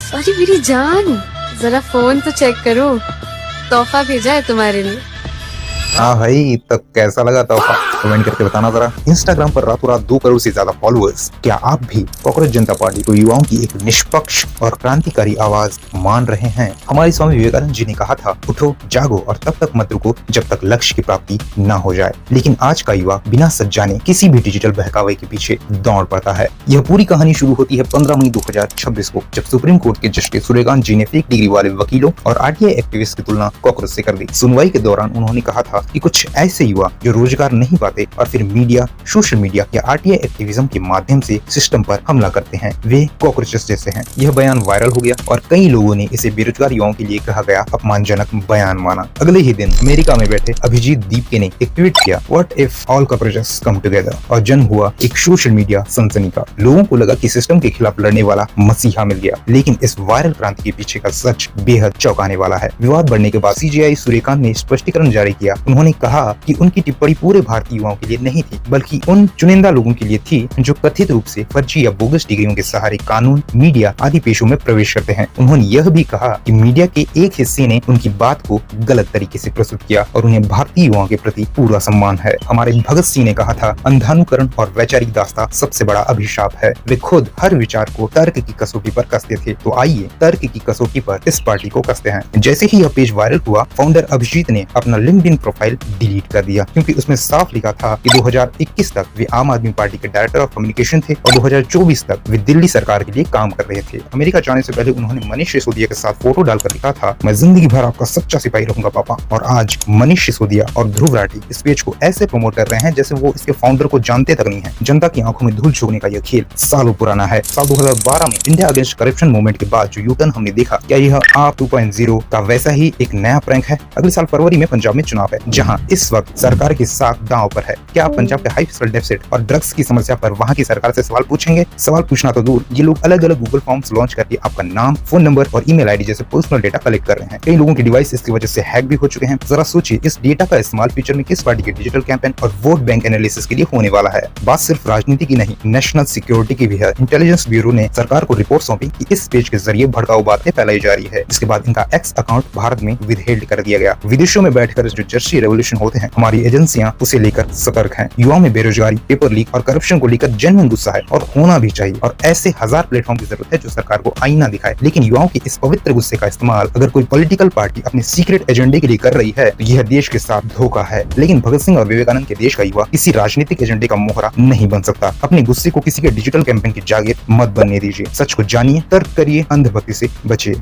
अरे मेरी जान, जरा फोन तो चेक करो, तोहफा भेजा है तुम्हारे लिए। हाँ भाई, तो कैसा लगा तोहफा? कमेंट करके बताना जरा। इंस्टाग्राम पर रातों रात 2 करोड़ से ज्यादा फॉलोअर्स। क्या आप भी कांग्रेस जनता पार्टी को युवाओं की एक निष्पक्ष और क्रांतिकारी आवाज मान रहे हैं? हमारे स्वामी विवेकानंद जी ने कहा था, उठो जागो और तब तक मत रुको जब तक लक्ष्य की प्राप्ति न हो जाए। लेकिन आज का युवा बिना सच जाने किसी भी डिजिटल बहकावे के पीछे दौड़ पड़ता है। यह पूरी कहानी शुरू होती है 15 मई 2026 को, जब सुप्रीम कोर्ट के जस्टिस सूर्यकांत जी ने फेक डिग्री वाले वकीलों और आरटीआई एक्टिविस्ट की तुलना कांग्रेस से कर दी। सुनवाई के दौरान उन्होंने कहा था कि कुछ ऐसे युवा जो रोजगार नहीं पाते और फिर मीडिया, सोशल मीडिया या आरटीआई एक्टिविज्म के माध्यम से सिस्टम पर हमला करते हैं, वे कॉकरोचेस जैसे हैं। यह बयान वायरल हो गया और कई लोगों ने इसे बेरोजगार युवाओं के लिए कहा गया अपमानजनक बयान माना। अगले ही दिन अमेरिका में बैठे अभिजीत दीपके ने एक ट्वीट किया, what if all cockroaches come together, और जन्म हुआ एक सोशल मीडिया सनसनी का। लोगों को लगा कि सिस्टम के खिलाफ लड़ने वाला मसीहा मिल गया, लेकिन इस वायरल क्रांति के पीछे का सच बेहद चौंकाने वाला है। विवाद बढ़ने के बाद सीजेआई सूर्यकांत ने स्पष्टीकरण जारी किया। उन्होंने कहा कि उनकी टिप्पणी पूरे भारतीय युवाओं के लिए नहीं थी, बल्कि उन चुनिंदा लोगों के लिए थी जो कथित रूप से फर्जी या बोगस डिग्रियों के सहारे कानून, मीडिया आदि पेशों में प्रवेश करते हैं। उन्होंने यह भी कहा कि मीडिया के एक हिस्से ने उनकी बात को गलत तरीके से प्रस्तुत किया और उन्हें भारतीय युवाओं के प्रति पूरा सम्मान है। हमारे भगत सिंह ने कहा था, अंधानुकरण और वैचारिक दास्ता सबसे बड़ा अभिशाप है। वे खुद हर विचार को तर्क की कसौटी पर कसते थे, तो आइए तर्क की कसौटी पर इस पार्टी को कसते हैं। जैसे ही यह पेज वायरल हुआ, फाउंडर अभिजीत ने अपना लिंक्डइन प्रोफाइल डिलीट कर दिया, क्योंकि उसमें साफ लिखा था कि 2021 तक वे आम आदमी पार्टी के डायरेक्टर ऑफ कम्युनिकेशन थे और 2024 तक वे दिल्ली सरकार के लिए काम कर रहे थे। अमेरिका जाने से पहले उन्होंने मनीष सिसोदिया के साथ फोटो डालकर लिखा था, मैं जिंदगी भर आपका सच्चा सिपाही रहूंगा पापा। और आज मनीष सिसोदिया और ध्रुव राठी इस पेज को ऐसे प्रमोट कर रहे हैं जैसे वो इसके फाउंडर को जानते तक नहीं है। जनता की आंखों में धूल झोंकने का यह खेल सालों पुराना है। साल 2012 में इंडिया अगेंस्ट करप्शन मूवमेंट के बाद जो यूटर्न हमने देखा, क्या यह आप 2.0 का वैसा ही एक नया प्रैंक है? अगले साल फरवरी में पंजाब में चुनाव है, जहां इस वक्त सरकार की साख दांव पर है। क्या आप पंजाब के हाई फिजिकल डेफिसिट और ड्रग्स की समस्या पर वहां की सरकार से सवाल पूछेंगे? सवाल पूछना तो दूर, ये लोग अलग अलग गूगल फॉर्म्स लॉन्च करके आपका नाम, फोन नंबर और ईमेल आईडी जैसे पर्सनल डेटा कलेक्ट कर रहे हैं। कई लोगों के डिवाइस इसकी वजह से हैक भी हो चुके हैं। जरा सोचिए, इस डेटा का इस्तेमाल फ्यूचर में किस पार्टी के डिजिटल कैंपेन और वोट बैंक एनालिसिस के लिए होने वाला है। बात सिर्फ राजनीति की नहीं, नेशनल सिक्योरिटी की भी है। इंटेलिजेंस ब्यूरो ने सरकार को रिपोर्ट सौंपी कि इस पेज के जरिए भड़काऊ बातें फैलाई जा रही है। इसके बाद इनका एक्स अकाउंट भारत में विदहेल्ड कर दिया गया। विदेशों में बैठकर जो जर्सी रेवोल्यूशन होते हैं, हमारी एजेंसियां उसे लेकर सतर्क हैं। युवाओं में बेरोजगारी, पेपर लीक और करप्शन को लेकर जेन्युइन गुस्सा है और होना भी चाहिए। और ऐसे हजार प्लेटफॉर्म की जरूरत है जो सरकार को आईना दिखाए। लेकिन युवाओं के इस पवित्र गुस्से का इस्तेमाल अगर कोई पॉलिटिकल पार्टी अपने सीक्रेट एजेंडे के लिए कर रही है, तो यह देश के साथ धोखा है। लेकिन भगत सिंह और विवेकानंद के देश का युवा किसी राजनीतिक एजेंडे का मोहरा नहीं बन सकता। अपने गुस्से को किसी के डिजिटल कैंपेन की जागीर मत बनने दीजिए। सच को जानिए, तर्क करिए, अंधभक्ति से बचिए।